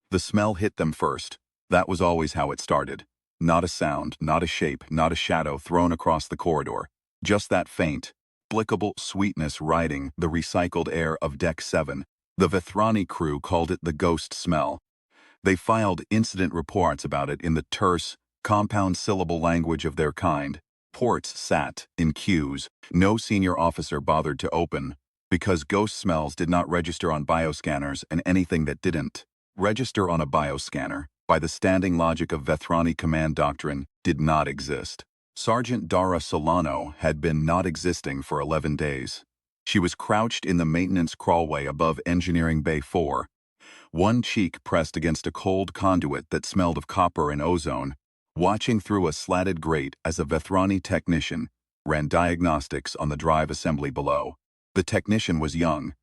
The smell hit them first. That was always how it started. Not a sound, not a shape, not a shadow thrown across the corridor. Just that faint, explicable sweetness riding the recycled air of Deck 7. The Vethrani crew called it the ghost smell. They filed incident reports about it in the terse, compound syllable language of their kind. Ports sat in queues. No senior officer bothered to open, because ghost smells did not register on bioscanners, and anything that didn't register on a bioscanner, by the standing logic of Vethrani command doctrine, did not exist. Sergeant Dara Solano had been not existing for 11 days. She was crouched in the maintenance crawlway above Engineering Bay 4, one cheek pressed against a cold conduit that smelled of copper and ozone, watching through a slatted grate as a Vethrani technician ran diagnostics on the drive assembly below. The technician was young.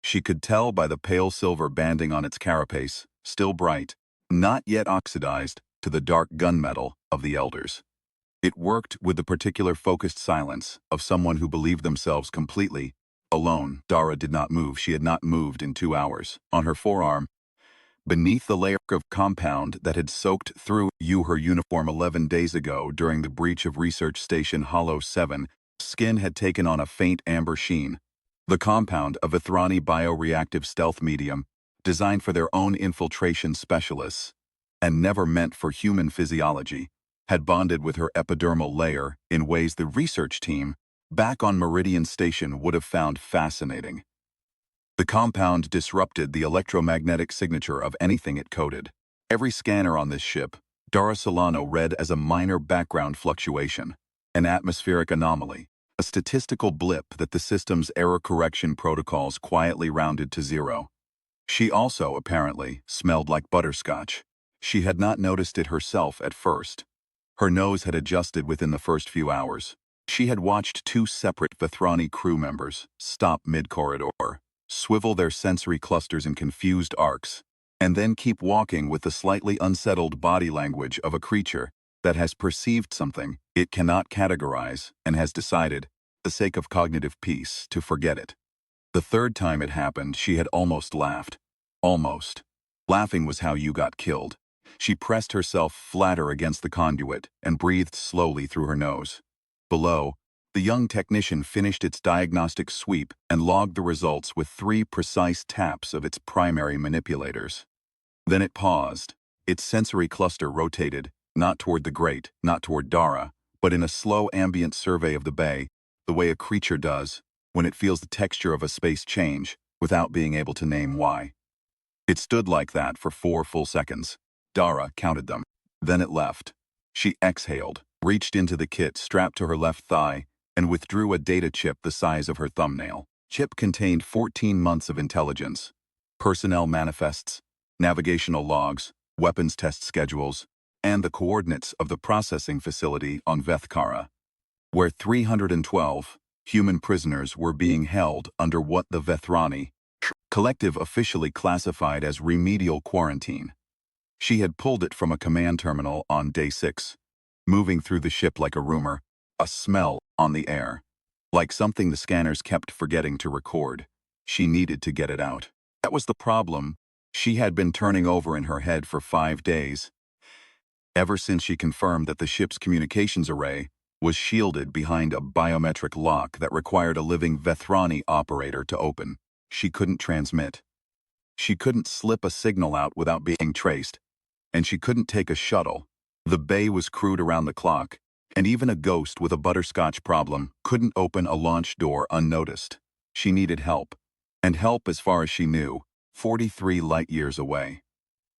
She could tell by the pale silver banding on its carapace, still bright, not yet oxidized to the dark gunmetal of the elders. It worked with the particular focused silence of someone who believed themselves completely alone. Dara did not move. She had not moved in 2 hours. On her forearm, beneath the layer of compound that had soaked through her uniform 11 days ago during the breach of Research Station Hollow 7, skin had taken on a faint amber sheen. The compound, a Vethrani bioreactive stealth medium, designed for their own infiltration specialists, and never meant for human physiology, had bonded with her epidermal layer in ways the research team back on Meridian Station would have found fascinating. The compound disrupted the electromagnetic signature of anything it coated. Every scanner on this ship, Dara Solano read as a minor background fluctuation, an atmospheric anomaly, a statistical blip that the system's error correction protocols quietly rounded to 0. She also, apparently, smelled like butterscotch. She had not noticed it herself at first. Her nose had adjusted within the first few hours. She had watched 2 separate Vethrani crew members stop mid-corridor, swivel their sensory clusters in confused arcs, and then keep walking with the slightly unsettled body language of a creature that has perceived something it cannot categorize and has decided, for the sake of cognitive peace, to forget it. The third time it happened, she had almost laughed. Almost. Laughing was how you got killed. She pressed herself flatter against the conduit and breathed slowly through her nose. Below, the young technician finished its diagnostic sweep and logged the results with 3 precise taps of its primary manipulators. Then it paused. Its sensory cluster rotated, not toward the grate, not toward Dara, but in a slow ambient survey of the bay, the way a creature does when it feels the texture of a space change without being able to name why. It stood like that for 4 full seconds. Dara counted them. Then it left. She exhaled, reached into the kit strapped to her left thigh, and withdrew a data chip the size of her thumbnail. Chip contained 14 months of intelligence, personnel manifests, navigational logs, weapons test schedules, and the coordinates of the processing facility on Vethkara, where 312 human prisoners were being held under what the Vethrani collective officially classified as remedial quarantine. She had pulled it from a command terminal on day 6, moving through the ship like a rumor, a smell on the air, like something the scanners kept forgetting to record. She needed to get it out. That was the problem she had been turning over in her head for 5 days, ever since she confirmed that the ship's communications array was shielded behind a biometric lock that required a living Vethrani operator to open. She couldn't transmit. She couldn't slip a signal out without being traced, and she couldn't take a shuttle. The bay was crewed around the clock, and even a ghost with a butterscotch problem couldn't open a launch door unnoticed. She needed help, and help, as far as she knew, 43 light-years away.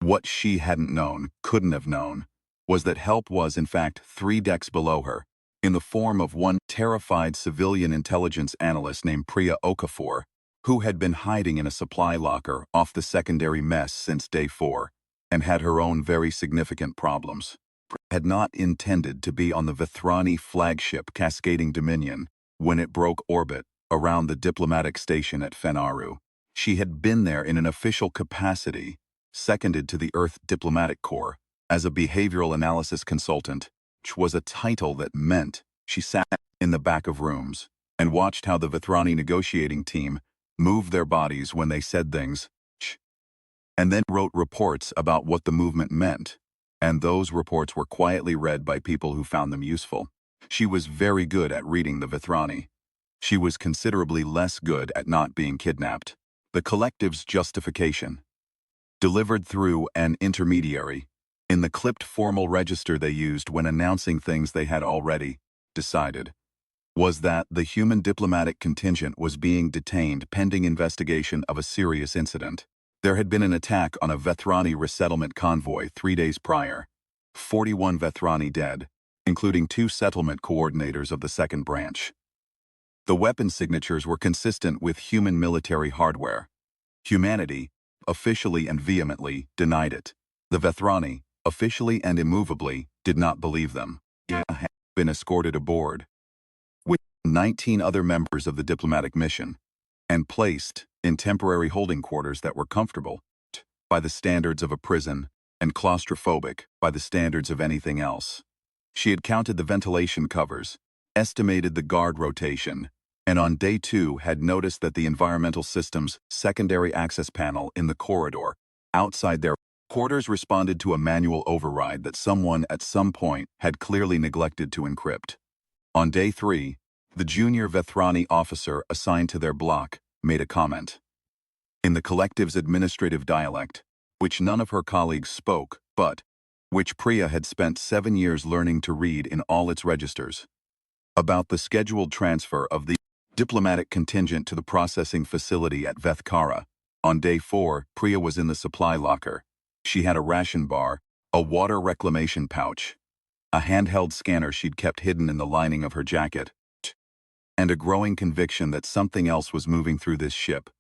What she hadn't known, couldn't have known, was that help was, in fact, 3 decks below her, in the form of one terrified civilian intelligence analyst named Priya Okafor, who had been hiding in a supply locker off the secondary mess since day 4, and had her own very significant problems. Had not intended to be on the Vethrani flagship Cascading Dominion when it broke orbit around the diplomatic station at Fenaru. She had been there in an official capacity, seconded to the Earth Diplomatic Corps, as a behavioral analysis consultant, which was a title that meant she sat in the back of rooms and watched how the Vethrani negotiating team moved their bodies when they said things and then wrote reports about what the movement meant, and those reports were quietly read by people who found them useful. She was very good at reading the Vethrani. She was considerably less good at not being kidnapped. The collective's justification, delivered through an intermediary, in the clipped formal register they used when announcing things they had already decided, was that the human diplomatic contingent was being detained pending investigation of a serious incident. There had been an attack on a Vethrani resettlement convoy 3 days prior. 41 Vethrani dead, including 2 settlement coordinators of the second branch. The weapon signatures were consistent with human military hardware. Humanity, officially and vehemently, denied it. The Vethrani, officially and immovably, did not believe them. Had been escorted aboard with 19 other members of the diplomatic mission and placed in temporary holding quarters that were comfortable by the standards of a prison and claustrophobic by the standards of anything else. She had counted the ventilation covers, estimated the guard rotation, and on day 2 had noticed that the environmental system's secondary access panel in the corridor outside their quarters responded to a manual override that someone at some point had clearly neglected to encrypt. On day 3, the junior Vethrani officer assigned to their block made a comment. In the collective's administrative dialect, which none of her colleagues spoke, but which Priya had spent 7 years learning to read in all its registers, about the scheduled transfer of the diplomatic contingent to the processing facility at Vethkara. On day 4, Priya was in the supply locker. She had a ration bar, a water reclamation pouch, a handheld scanner she'd kept hidden in the lining of her jacket, and a growing conviction that something else was moving through this ship.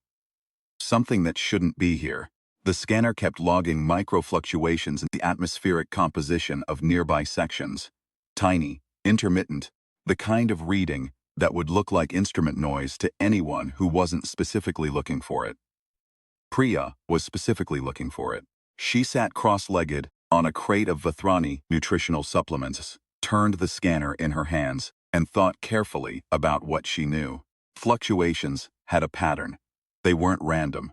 Something that shouldn't be here. The scanner kept logging micro-fluctuations in the atmospheric composition of nearby sections. Tiny, intermittent, the kind of reading that would look like instrument noise to anyone who wasn't specifically looking for it. Priya was specifically looking for it. She sat cross-legged on a crate of Vethrani nutritional supplements, turned the scanner in her hands, and thought carefully about what she knew. Fluctuations had a pattern. They weren't random.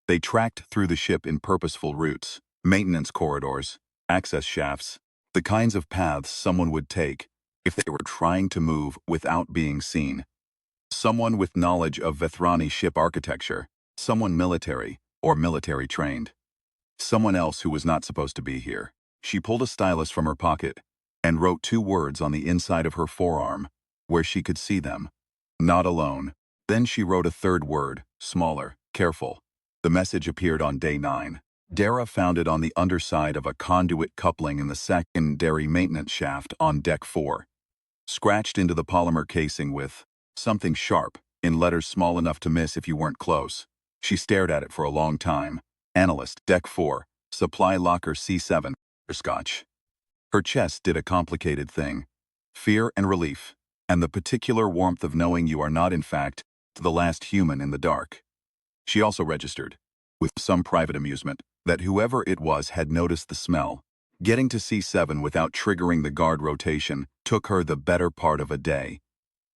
They tracked through the ship in purposeful routes, maintenance corridors, access shafts, the kinds of paths someone would take if they were trying to move without being seen. Someone with knowledge of Vethrani ship architecture, someone military or military trained. Someone else who was not supposed to be here. She pulled a stylus from her pocket and wrote 2 words on the inside of her forearm, where she could see them. Not alone. Then she wrote a 3rd word, smaller, careful. The message appeared on day 9. Dara found it on the underside of a conduit coupling in the secondary maintenance shaft on deck 4. Scratched into the polymer casing with something sharp, in letters small enough to miss if you weren't close. She stared at it for a long time. Analyst, deck 4, supply locker C7, Scotch. Her chest did a complicated thing. Fear and relief, and the particular warmth of knowing you are not in fact the last human in the dark. She also registered, with some private amusement, that whoever it was had noticed the smell. Getting to C7 without triggering the guard rotation took her the better part of a day.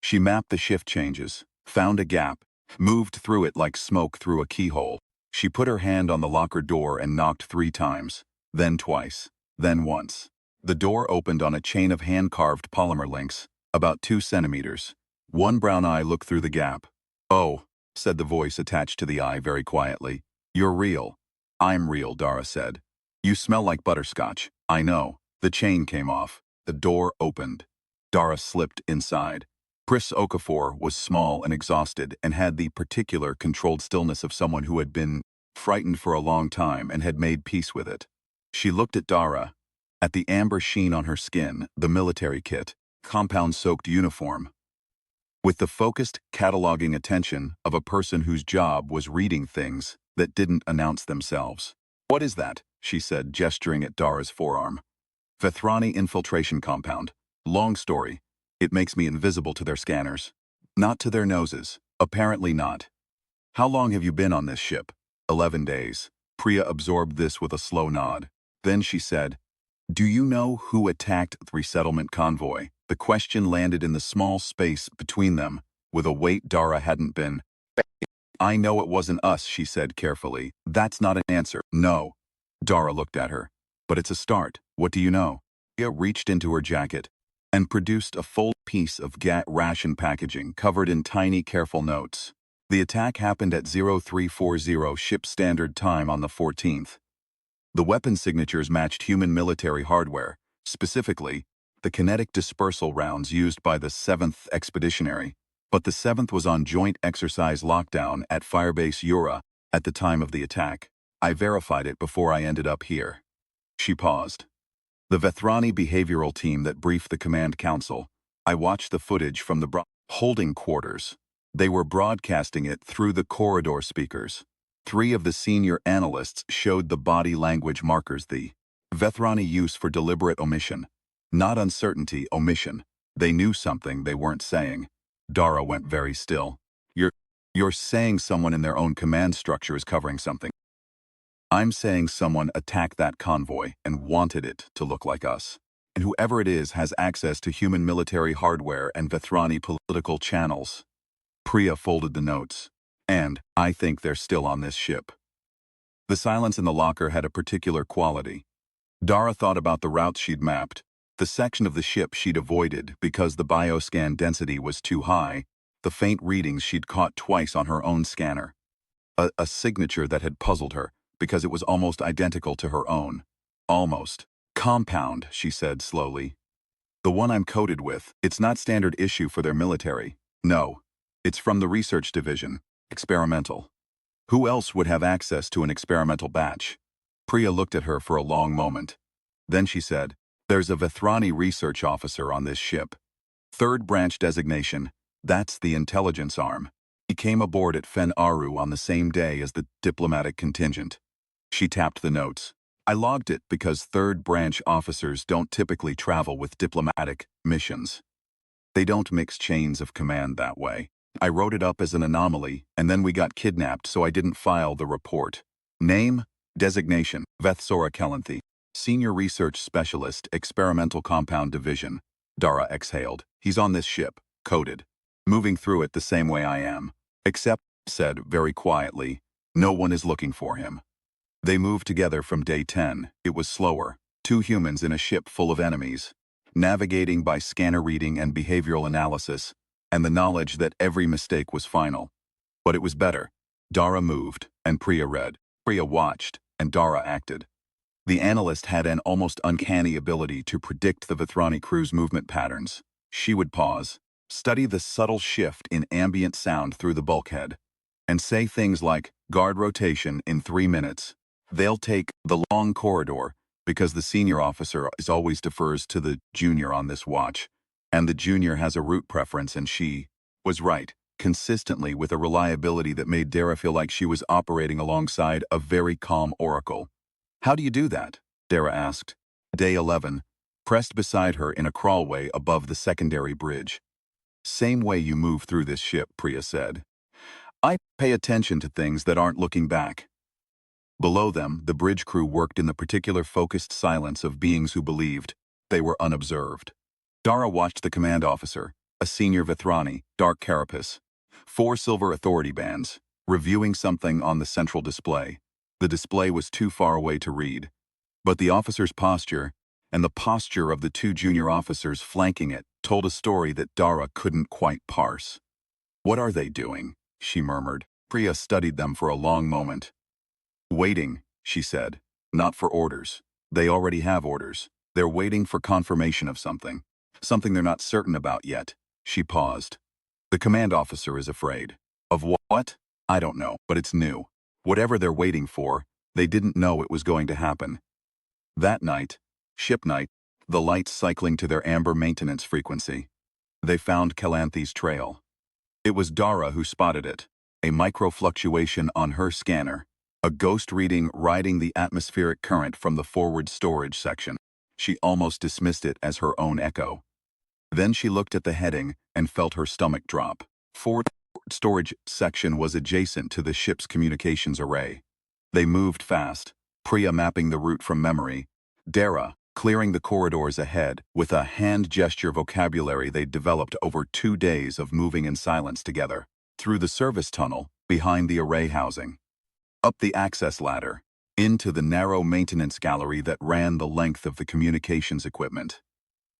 She mapped the shift changes, found a gap, moved through it like smoke through a keyhole. She put her hand on the locker door and knocked 3 times, then twice, then once. The door opened on a chain of hand-carved polymer links, about 2 centimeters. One brown eye looked through the gap. "Oh," said the voice attached to the eye very quietly. "You're real." "I'm real," Dara said. "You smell like butterscotch." "I know." The chain came off. The door opened. Dara slipped inside. Pris Okafor was small and exhausted and had the particular controlled stillness of someone who had been frightened for a long time and had made peace with it. She looked at Dara, at the amber sheen on her skin, the military kit, compound-soaked uniform, with the focused, cataloging attention of a person whose job was reading things that didn't announce themselves. "What is that?" she said, gesturing at Dara's forearm. "Vethrani infiltration compound. Long story. It makes me invisible to their scanners. Not to their noses. Apparently not." "How long have you been on this ship?" 11 days. Priya absorbed this with a slow nod. Then she said, "Do you know who attacked the resettlement convoy?" The question landed in the small space between them, with a weight Dara hadn't been I know it wasn't us, she said carefully. That's not an answer. No. Dara looked at her. But it's a start. What do you know? Priya reached into her jacket and produced a full piece of ration packaging covered in tiny, careful notes. The attack happened at 0340 ship standard time on the 14th. The weapon signatures matched human military hardware, specifically the kinetic dispersal rounds used by the 7th Expeditionary. But the 7th was on joint exercise lockdown at Firebase Yura at the time of the attack. I verified it before I ended up here. She paused. The Vethrani behavioral team that briefed the command council. I watched the footage from the holding quarters. They were broadcasting it through the corridor speakers. 3 of the senior analysts showed the body language markers, the Vethrani use for deliberate omission. Not uncertainty, omission. They knew something they weren't saying. Dara went very still. You're saying someone in their own command structure is covering something. I'm saying someone attacked that convoy and wanted it to look like us. And whoever it is has access to human military hardware and Vethrani political channels. Priya folded the notes. And I think they're still on this ship. The silence in the locker had a particular quality. Dara thought about the routes she'd mapped, the section of the ship she'd avoided because the bioscan density was too high, the faint readings she'd caught twice on her own scanner. A signature that had puzzled her, because it was almost identical to her own. Almost. Compound, she said slowly. The one I'm coded with, it's not standard issue for their military. No. It's from the research division. Experimental. Who else would have access to an experimental batch? Priya looked at her for a long moment. Then she said, there's a Vethrani research officer on this ship. 3rd branch designation. That's the intelligence arm. He came aboard at Fen Aru on the same day as the diplomatic contingent. She tapped the notes. I logged it because 3rd branch officers don't typically travel with diplomatic missions. They don't mix chains of command that way. I wrote it up as an anomaly, and then we got kidnapped, so I didn't file the report. Name, designation, Vethsora Kelanthi, Senior Research Specialist, Experimental Compound Division. Dara exhaled. He's on this ship, coded. Moving through it the same way I am. Except, said very quietly, no one is looking for him. They moved together from day 10. It was slower. 2 humans in a ship full of enemies. Navigating by scanner reading and behavioral analysis, and the knowledge that every mistake was final. But it was better. Dara moved, and Priya read. Priya watched, and Dara acted. The analyst had an almost uncanny ability to predict the Vethrani crew's movement patterns. She would pause, study the subtle shift in ambient sound through the bulkhead, and say things like, guard rotation in 3 minutes. They'll take the long corridor, because the senior officer always defers to the junior on this watch, and the junior has a route preference, and she was right, consistently with a reliability that made Dara feel like she was operating alongside a very calm oracle. How do you do that? Dara asked. Day 11, pressed beside her in a crawlway above the secondary bridge. Same way you move through this ship, Priya said. I pay attention to things that aren't looking back. Below them, the bridge crew worked in the particular focused silence of beings who believed they were unobserved. Dara watched the command officer, a senior Vethrani, dark carapace, 4 silver authority bands, reviewing something on the central display. The display was too far away to read, but the officer's posture, and the posture of the 2 junior officers flanking it, told a story that Dara couldn't quite parse. What are they doing? She murmured. Priya studied them for a long moment. Waiting, she said. Not for orders. They already have orders. They're waiting for confirmation of something. Something they're not certain about yet. She paused. The command officer is afraid. Of what? I don't know, but it's new. Whatever they're waiting for, they didn't know it was going to happen. That night, ship night, the lights cycling to their amber maintenance frequency. They found Kelanthi's trail. It was Dara who spotted it, a micro-fluctuation on her scanner, a ghost reading riding the atmospheric current from the forward storage section. She almost dismissed it as her own echo. Then she looked at the heading and felt her stomach drop. Forward storage section was adjacent to the ship's communications array. They moved fast, Priya mapping the route from memory, Dara clearing the corridors ahead with a hand gesture vocabulary they'd developed over 2 days of moving in silence together. Through the service tunnel, behind the array housing, up the access ladder, into the narrow maintenance gallery that ran the length of the communications equipment.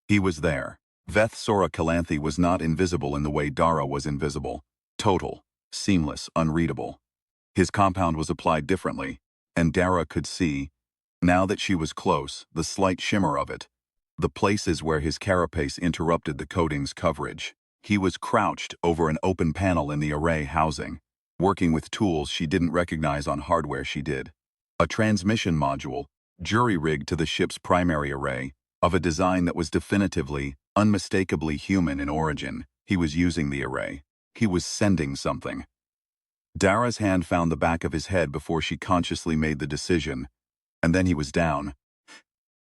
He was there. Veth Sora Calanthi was not invisible in the way Dara was invisible. Total, seamless, unreadable. His compound was applied differently, and Dara could see, now that she was close, the slight shimmer of it, the places where his carapace interrupted the coating's coverage. He was crouched over an open panel in the array housing, working with tools she didn't recognize on hardware she did. A transmission module, jury-rigged to the ship's primary array, of a design that was definitively, unmistakably human in origin. He was using the array. He was sending something. Dara's hand found the back of his head before she consciously made the decision, and then he was down,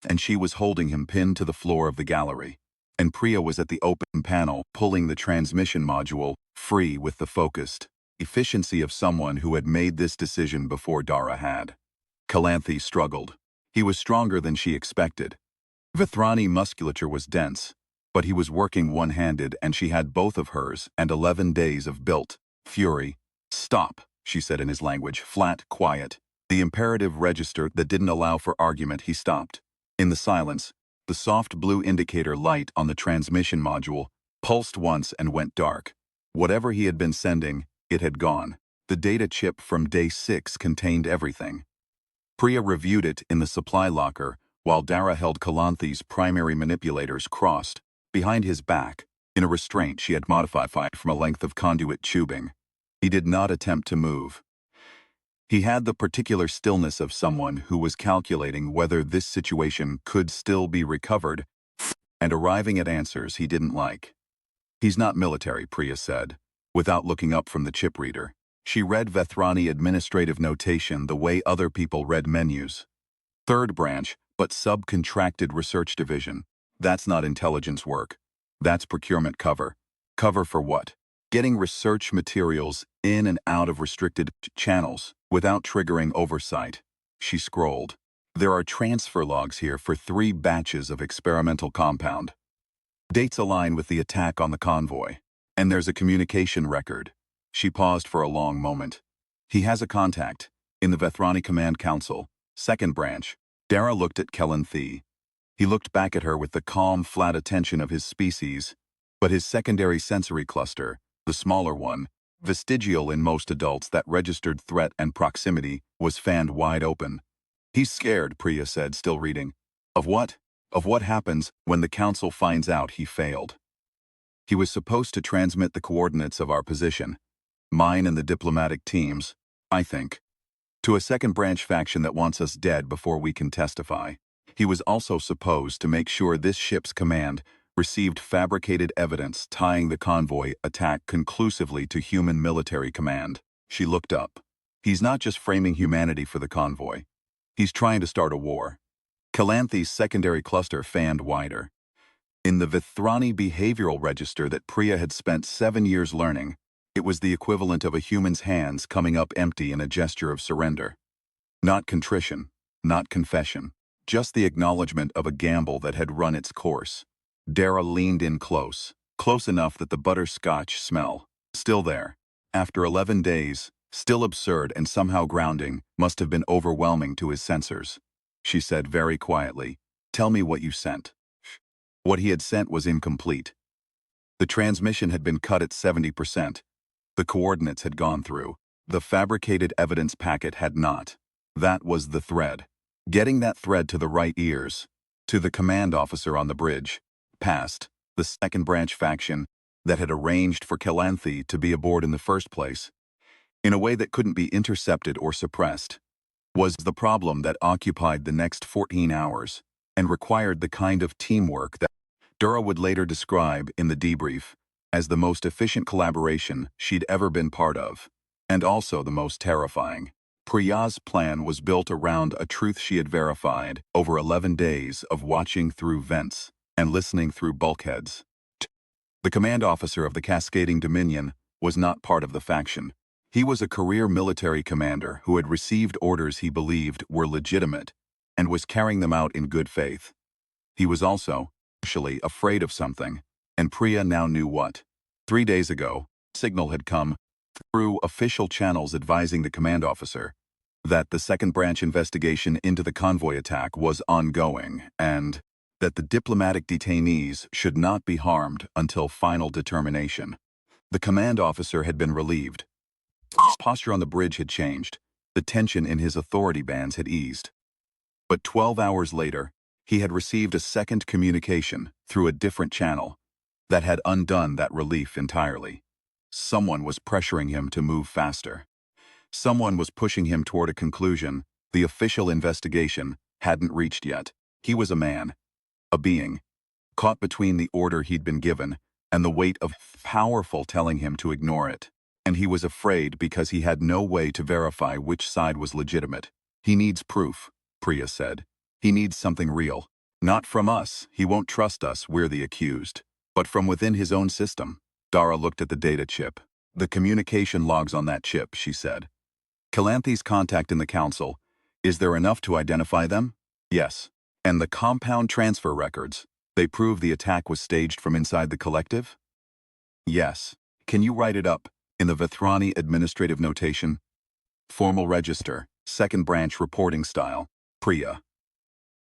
and she was holding him pinned to the floor of the gallery, and Priya was at the open panel pulling the transmission module free with the focused efficiency of someone who had made this decision before Dara had. Calanthi struggled. He was stronger than she expected. Vethrani musculature was dense, but he was working one-handed and she had both of hers and 11 days of built fury. "Stop," she said in his language, flat, quiet. The imperative register that didn't allow for argument. He stopped. In the silence, the soft blue indicator light on the transmission module pulsed once and went dark. Whatever he had been sending, it had gone. The data chip from day 6 contained everything. Priya reviewed it in the supply locker while Dara held Calanthi's primary manipulators crossed behind his back in a restraint she had modified from a length of conduit tubing. He did not attempt to move. He had the particular stillness of someone who was calculating whether this situation could still be recovered and arriving at answers he didn't like. "He's not military," Priya said, without looking up from the chip reader. She read Vethrani administrative notation the way other people read menus. "Third branch, but subcontracted research division. That's not intelligence work. That's procurement cover." Cover for what? Getting research materials in and out of restricted channels without triggering oversight. She scrolled. "There are transfer logs here for 3 batches of experimental compound. Dates align with the attack on the convoy. And there's a communication record." She paused for a long moment. "He has a contact in the Vethrani Command Council, 2nd branch." Dara looked at Calanthi. He looked back at her with the calm, flat attention of his species, but his secondary sensory cluster, the smaller one, vestigial in most adults that registered threat and proximity, was fanned wide open. "He's scared," Priya said, still reading. "Of what? Of what happens when the council finds out he failed. He was supposed to transmit the coordinates of our position, mine and the diplomatic teams, I think, to a 2nd branch faction that wants us dead before we can testify. He was also supposed to make sure this ship's command received fabricated evidence tying the convoy attack conclusively to human military command." She looked up. "He's not just framing humanity for the convoy. He's trying to start a war." Calanthi's secondary cluster fanned wider. In the Vethrani behavioral register that Priya had spent 7 years learning, it was the equivalent of a human's hands coming up empty in a gesture of surrender. Not contrition, not confession, just the acknowledgement of a gamble that had run its course. Dara leaned in close enough that the butterscotch smell, still there, after 11 days, still absurd and somehow grounding, must have been overwhelming to his sensors. She said very quietly, "Tell me what you sent." What he had sent was incomplete. The transmission had been cut at 70%. The coordinates had gone through. The fabricated evidence packet had not. That was the thread. Getting that thread to the right ears, to the command officer on the bridge, past the 2nd branch faction that had arranged for Calanthi to be aboard in the first place, in a way that couldn't be intercepted or suppressed, was the problem that occupied the next 14 hours and required the kind of teamwork that Dara would later describe in the debrief as the most efficient collaboration she'd ever been part of, and also the most terrifying. Priya's plan was built around a truth she had verified over 11 days of watching through vents and listening through bulkheads. The command officer of the Cascading Dominion was not part of the faction. He was a career military commander who had received orders he believed were legitimate and was carrying them out in good faith. He was also, actually, afraid of something, and Priya now knew what. 3 days ago, signal had come through official channels advising the command officer that the second branch investigation into the convoy attack was ongoing and that the diplomatic detainees should not be harmed until final determination. The command officer had been relieved. His posture on the bridge had changed. The tension in his authority bands had eased. But 12 hours later, he had received a second communication through a different channel that had undone that relief entirely. Someone was pressuring him to move faster. Someone was pushing him toward a conclusion the official investigation hadn't reached yet. He was a man, a being, caught between the order he'd been given and the weight of powerful telling him to ignore it. And he was afraid because he had no way to verify which side was legitimate. He needs proof, Priya said. He needs something real. Not from us, he won't trust us, we're the accused. But from within his own system. Dara looked at the data chip. The communication logs on that chip, she said. Calanthi's contact in the council. Is there enough to identify them? Yes. And the compound transfer records. They prove the attack was staged from inside the collective? Yes. Can you write it up in the Vethrani administrative notation? Formal register, second branch reporting style. Priya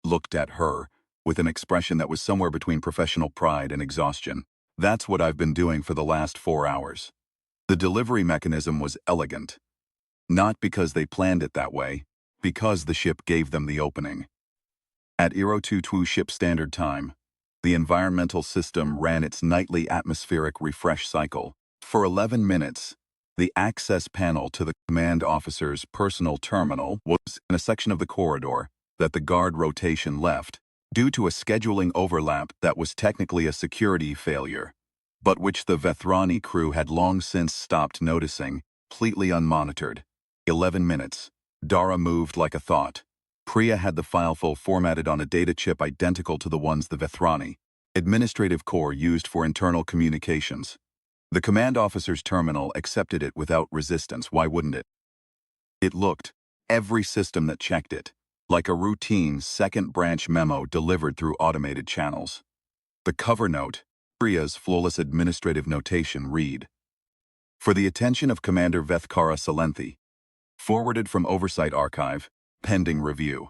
looked at her with an expression that was somewhere between professional pride and exhaustion. That's what I've been doing for the last 4 hours. The delivery mechanism was elegant. Not because they planned it that way, because the ship gave them the opening. At 022 ship standard time, the environmental system ran its nightly atmospheric refresh cycle. For 11 minutes, the access panel to the command officer's personal terminal was in a section of the corridor that the guard rotation left due to a scheduling overlap that was technically a security failure, but which the Vethrani crew had long since stopped noticing, completely unmonitored. 11 minutes. Dara moved like a thought. Priya had the file formatted on a data chip identical to the ones the Vethrani administrative core used for internal communications. The command officer's terminal accepted it without resistance. Why wouldn't it? It looked, every system that checked it, like a routine second branch memo delivered through automated channels. The cover note, Priya's flawless administrative notation, read, "For the attention of Commander Vethkara Salenthi, forwarded from Oversight Archive, pending review.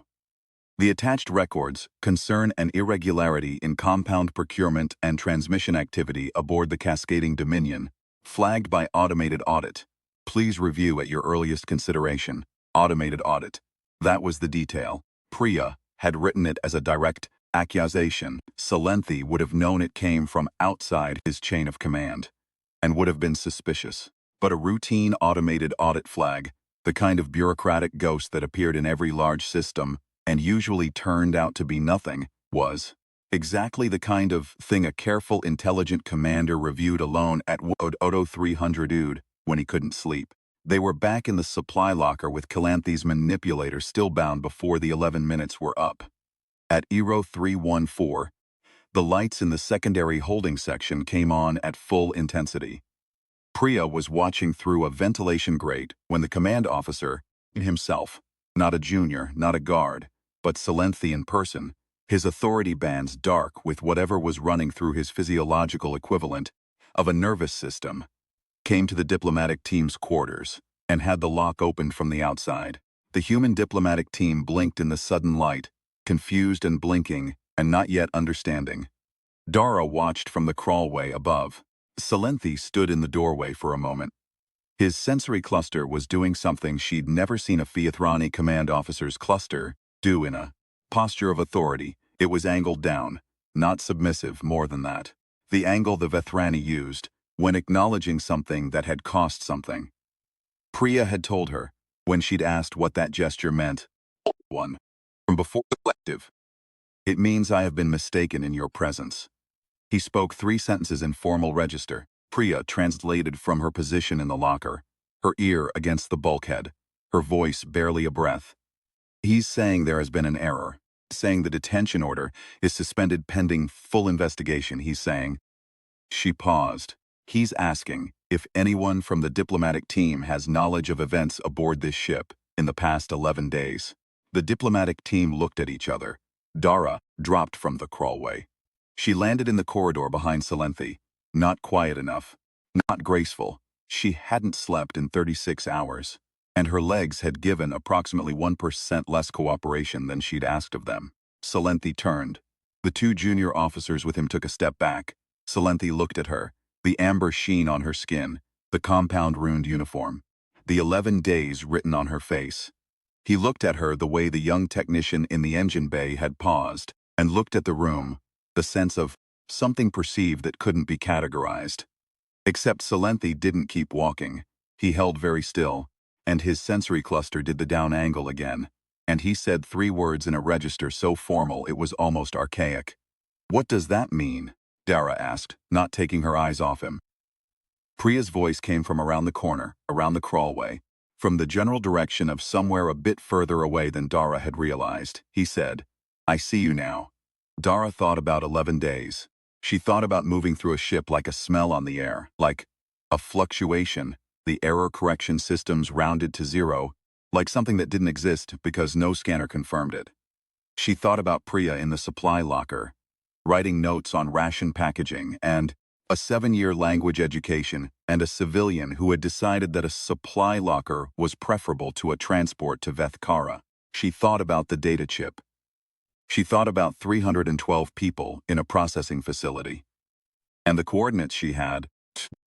The attached records concern an irregularity in compound procurement and transmission activity aboard the Cascading Dominion, flagged by automated audit. Please review at your earliest consideration. Automated audit." That was the detail. Priya had written it as a direct accusation. Salenthi would have known it came from outside his chain of command, and would have been suspicious. But a routine automated audit flag, the kind of bureaucratic ghost that appeared in every large system and usually turned out to be nothing, was exactly the kind of thing a careful, intelligent commander reviewed alone at Odo 300 Ood when he couldn't sleep. They were back in the supply locker with Calanthi's manipulator still bound before the 11 minutes were up. At Eero 314, the lights in the secondary holding section came on at full intensity. Priya was watching through a ventilation grate when the command officer, himself, not a junior, not a guard, but Salenthi in person, his authority bands dark with whatever was running through his physiological equivalent of a nervous system, came to the diplomatic team's quarters and had the lock opened from the outside. The human diplomatic team blinked in the sudden light, confused and blinking and not yet understanding. Dara watched from the crawlway above. Salenthi stood in the doorway for a moment. His sensory cluster was doing something she'd never seen a Vethrani command officer's cluster do in a posture of authority. It was angled down, not submissive, more than that. The angle the Vethrani used when acknowledging something that had cost something. Priya had told her, when she'd asked what that gesture meant, one, from before the collective. "It means I have been mistaken in your presence." He spoke 3 sentences in formal register. Priya translated from her position in the locker, her ear against the bulkhead, her voice barely a breath. "He's saying there has been an error. Saying the detention order is suspended pending full investigation. He's saying..." She paused. "He's asking if anyone from the diplomatic team has knowledge of events aboard this ship in the past 11 days. The diplomatic team looked at each other. Dara dropped from the crawlway. She landed in the corridor behind Salenthi. Not quiet enough. Not graceful. She hadn't slept in 36 hours, and her legs had given approximately 1% less cooperation than she'd asked of them. Salenthi turned. The two junior officers with him took a step back. Salenthi looked at her, the amber sheen on her skin, the compound-ruined uniform, the 11 days written on her face. He looked at her the way the young technician in the engine bay had paused, and looked at the room, the sense of something perceived that couldn't be categorized. Except Salenthi didn't keep walking. He held very still, and his sensory cluster did the down angle again, and he said 3 words in a register so formal it was almost archaic. "What does that mean?" Dara asked, not taking her eyes off him. Priya's voice came from around the corner, around the crawlway, from the general direction of somewhere a bit further away than Dara had realized. He said, "I see you now." Dara thought about 11 days. She thought about moving through a ship like a smell on the air, like a fluctuation, the error correction systems rounded to 0, like something that didn't exist because no scanner confirmed it. She thought about Priya in the supply locker, writing notes on ration packaging, and a 7-year language education, and a civilian who had decided that a supply locker was preferable to a transport to Vethkara. She thought about the data chip. She thought about 312 people in a processing facility, and the coordinates she had,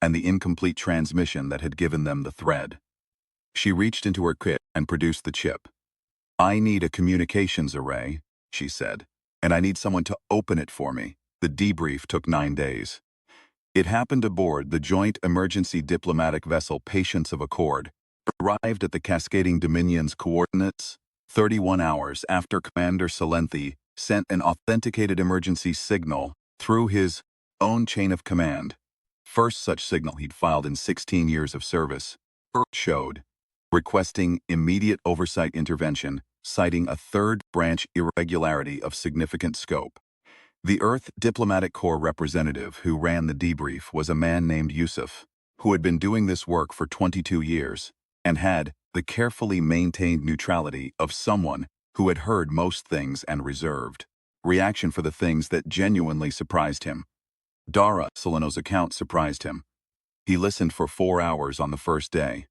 and the incomplete transmission that had given them the thread. She reached into her kit and produced the chip. "I need a communications array," she said, "and I need someone to open it for me." The debrief took 9 days. It happened aboard the joint emergency diplomatic vessel Patience of Accord, arrived at the Cascading Dominion's coordinates 31 hours after Commander Salenthi sent an authenticated emergency signal through his own chain of command. First such signal he'd filed in 16 years of service. Showed, requesting immediate oversight intervention, citing a third branch irregularity of significant scope. The Earth Diplomatic Corps representative who ran the debrief was a man named Yusuf, who had been doing this work for 22 years, and had the carefully maintained neutrality of someone who had heard most things and reserved reaction for the things that genuinely surprised him. Dara Solano's account surprised him. He listened for 4 hours on the first day.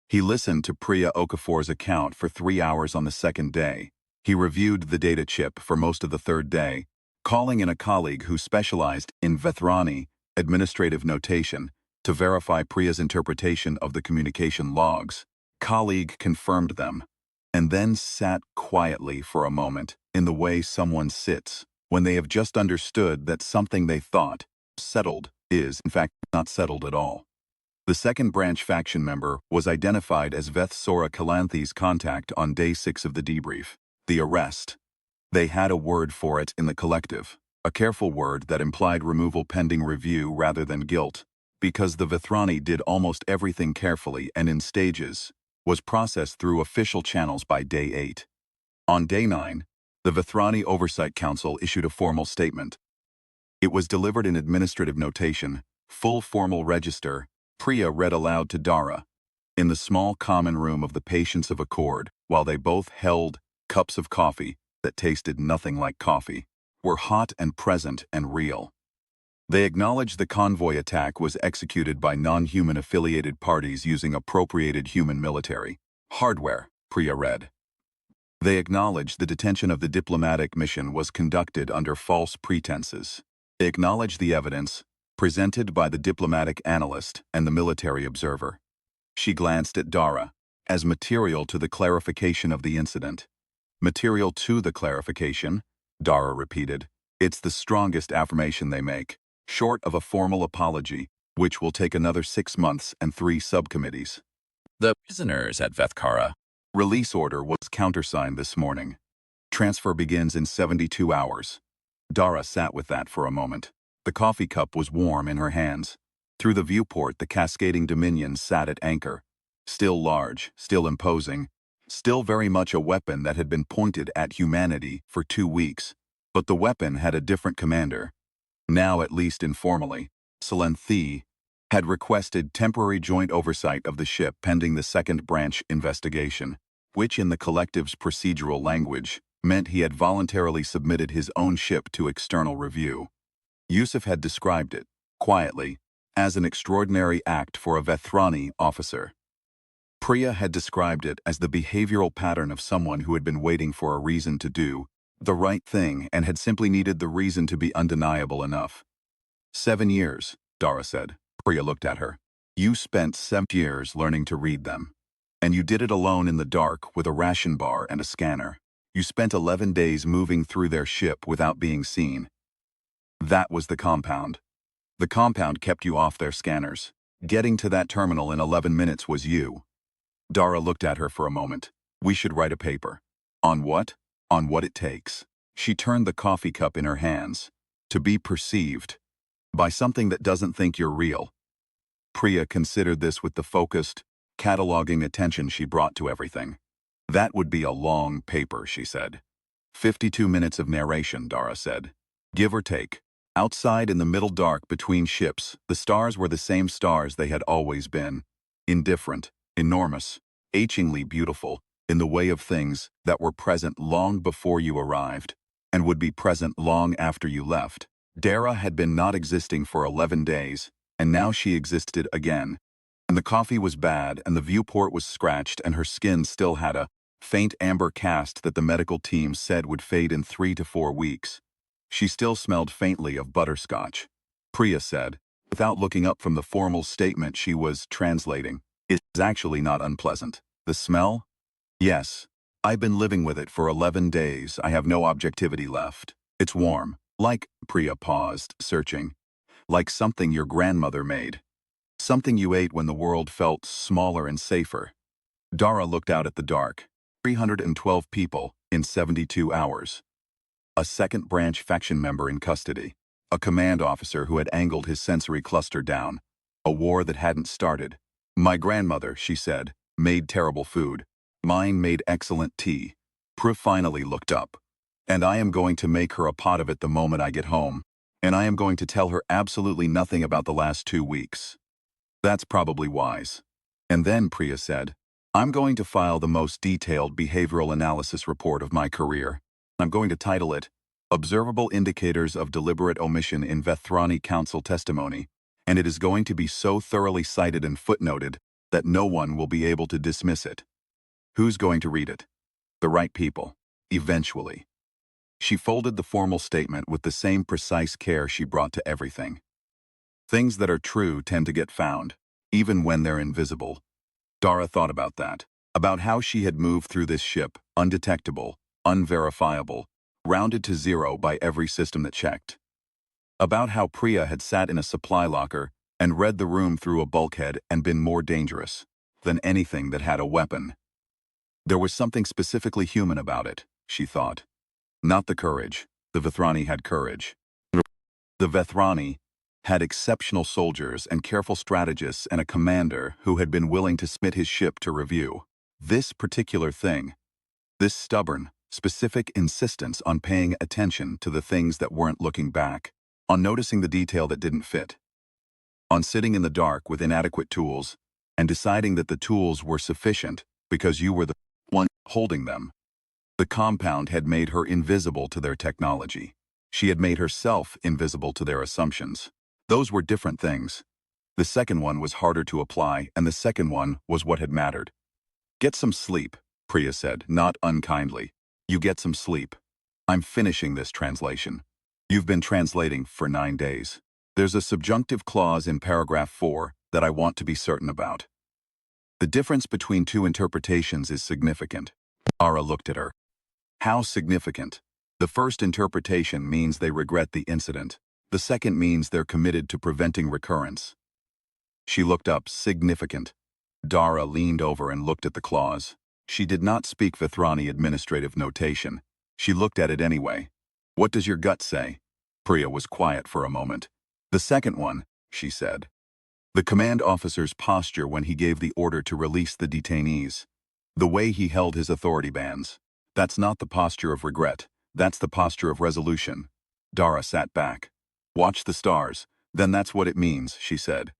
He listened to Priya Okafor's account for 3 hours on the second day. He reviewed the data chip for most of the third day, calling in a colleague who specialized in Vethrani administrative notation to verify Priya's interpretation of the communication logs. Colleague confirmed them, and then sat quietly for a moment in the way someone sits when they have just understood that something they thought settled is, in fact, not settled at all. The second branch faction member was identified as Veth Sora Kalanthi's contact on day 6 of the debrief, the arrest. They had a word for it in the collective, a careful word that implied removal pending review rather than guilt, because the Vethrani did almost everything carefully and in stages, was processed through official channels by day 8. On day 9, the Vethrani Oversight Council issued a formal statement. It was delivered in administrative notation, full formal register. Priya read aloud to Dara, in the small common room of the Patience of Accord, while they both held cups of coffee that tasted nothing like coffee, were hot and present and real. They acknowledged the convoy attack was executed by non-human affiliated parties using appropriated human military hardware, Priya read. They acknowledged the detention of the diplomatic mission was conducted under false pretenses. They acknowledged the evidence presented by the diplomatic analyst and the military observer. She glanced at Dara as material to the clarification of the incident. Material to the clarification, Dara repeated. It's the strongest affirmation they make, short of a formal apology, which will take another 6 months and 3 subcommittees. The prisoners at Vethkara. Release order was countersigned this morning. Transfer begins in 72 hours. Dara sat with that for a moment. The coffee cup was warm in her hands. Through the viewport, the Cascading Dominion sat at anchor. Still large, still imposing, still very much a weapon that had been pointed at humanity for 2 weeks. But the weapon had a different commander. Now, at least informally, Salenthi had requested temporary joint oversight of the ship pending the second branch investigation, which in the collective's procedural language meant he had voluntarily submitted his own ship to external review. Yusuf had described it, quietly, as an extraordinary act for a Vethrani officer. Priya had described it as the behavioral pattern of someone who had been waiting for a reason to do the right thing and had simply needed the reason to be undeniable enough. 7 years, Dara said. Priya looked at her. You spent 7 years learning to read them. And you did it alone in the dark with a ration bar and a scanner. You spent 11 days moving through their ship without being seen. That was the compound. The compound kept you off their scanners. Getting to that terminal in 11 minutes was you. Dara looked at her for a moment. We should write a paper. On what? On what it takes. She turned the coffee cup in her hands. To be perceived by something that doesn't think you're real. Priya considered this with the focused, cataloging attention she brought to everything. That would be a long paper, she said. 52 minutes of narration, Dara said. Give or take. Outside in the middle dark between ships, the stars were the same stars they had always been. Indifferent, enormous, achingly beautiful, in the way of things that were present long before you arrived, and would be present long after you left. Dara had been not existing for 11 days, and now she existed again. And the coffee was bad, and the viewport was scratched, and her skin still had a faint amber cast that the medical team said would fade in 3 to 4 weeks. She still smelled faintly of butterscotch. Priya said, without looking up from the formal statement she was translating. It's actually not unpleasant. The smell? Yes. I've been living with it for 11 days. I have no objectivity left. It's warm. Like, Priya paused, searching. Like something your grandmother made. Something you ate when the world felt smaller and safer. Dara looked out at the dark. 312 people in 72 hours. A second branch faction member in custody. A command officer who had angled his sensory cluster down. A war that hadn't started. My grandmother, she said, made terrible food. Mine made excellent tea. Priya finally looked up. And I am going to make her a pot of it the moment I get home. And I am going to tell her absolutely nothing about the last 2 weeks. That's probably wise. And then, Priya said, I'm going to file the most detailed behavioral analysis report of my career. I'm going to title it, Observable Indicators of Deliberate Omission in Vethrani Council Testimony, and it is going to be so thoroughly cited and footnoted that no one will be able to dismiss it. Who's going to read it? The right people. Eventually. She folded the formal statement with the same precise care she brought to everything. Things that are true tend to get found, even when they're invisible. Dara thought about that, about how she had moved through this ship, undetectable, unverifiable, rounded to 0 by every system that checked. About how Priya had sat in a supply locker and read the room through a bulkhead and been more dangerous than anything that had a weapon. There was something specifically human about it, she thought. Not the courage. The Vethrani had courage. The Vethrani had exceptional soldiers and careful strategists and a commander who had been willing to submit his ship to review. This particular thing, this stubborn, specific insistence on paying attention to the things that weren't looking back, on noticing the detail that didn't fit, on sitting in the dark with inadequate tools and deciding that the tools were sufficient because you were the one holding them. The compound had made her invisible to their technology. She had made herself invisible to their assumptions. Those were different things. The second one was harder to apply, and the second one was what had mattered. Get some sleep, Priya said, not unkindly. You get some sleep. I'm finishing this translation. You've been translating for 9 days. There's a subjunctive clause in paragraph 4 that I want to be certain about. The difference between 2 interpretations is significant. Dara looked at her. How significant? The first interpretation means they regret the incident. The second means they're committed to preventing recurrence. She looked up, significant. Dara leaned over and looked at the clause. She did not speak Vethrani administrative notation. She looked at it anyway. What does your gut say? Priya was quiet for a moment. The second one, she said. The command officer's posture when he gave the order to release the detainees. The way he held his authority bands. That's not the posture of regret. That's the posture of resolution. Dara sat back. Watch the stars. Then that's what it means, she said.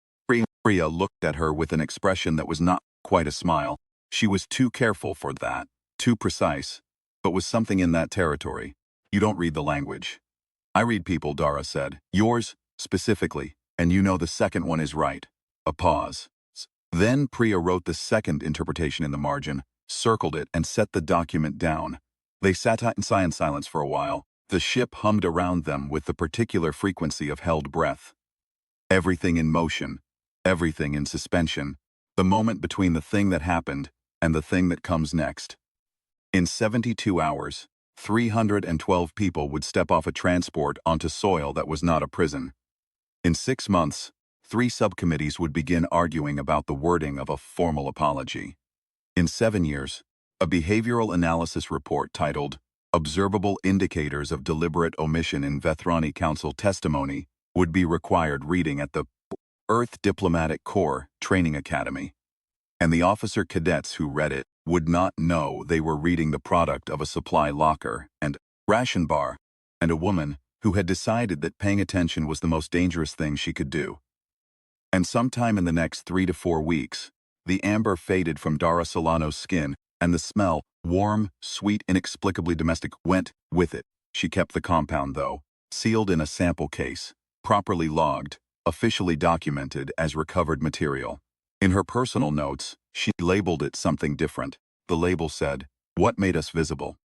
Priya looked at her with an expression that was not quite a smile. She was too careful for that, too precise, but was something in that territory. You don't read the language. I read people, Dara said. Yours, specifically. And you know the second one is right. A pause. Then Priya wrote the second interpretation in the margin, circled it, and set the document down. They sat in silence for a while. The ship hummed around them with the particular frequency of held breath. Everything in motion, everything in suspension, the moment between the thing that happened and the thing that comes next. In 72 hours, 312 people would step off a transport onto soil that was not a prison. In 6 months, 3 subcommittees would begin arguing about the wording of a formal apology. In 7 years, a behavioral analysis report titled Observable Indicators of Deliberate Omission in Vethrani Council Testimony would be required reading at the Earth Diplomatic Corps Training Academy. And the officer cadets who read it would not know they were reading the product of a supply locker and ration bar, and a woman who had decided that paying attention was the most dangerous thing she could do. And sometime in the next 3 to 4 weeks, the amber faded from Dara Solano's skin, and the smell, warm, sweet, inexplicably domestic, went with it. She kept the compound, though, sealed in a sample case, properly logged, officially documented as recovered material. In her personal notes, she labeled it something different. The label said, "What made us visible?"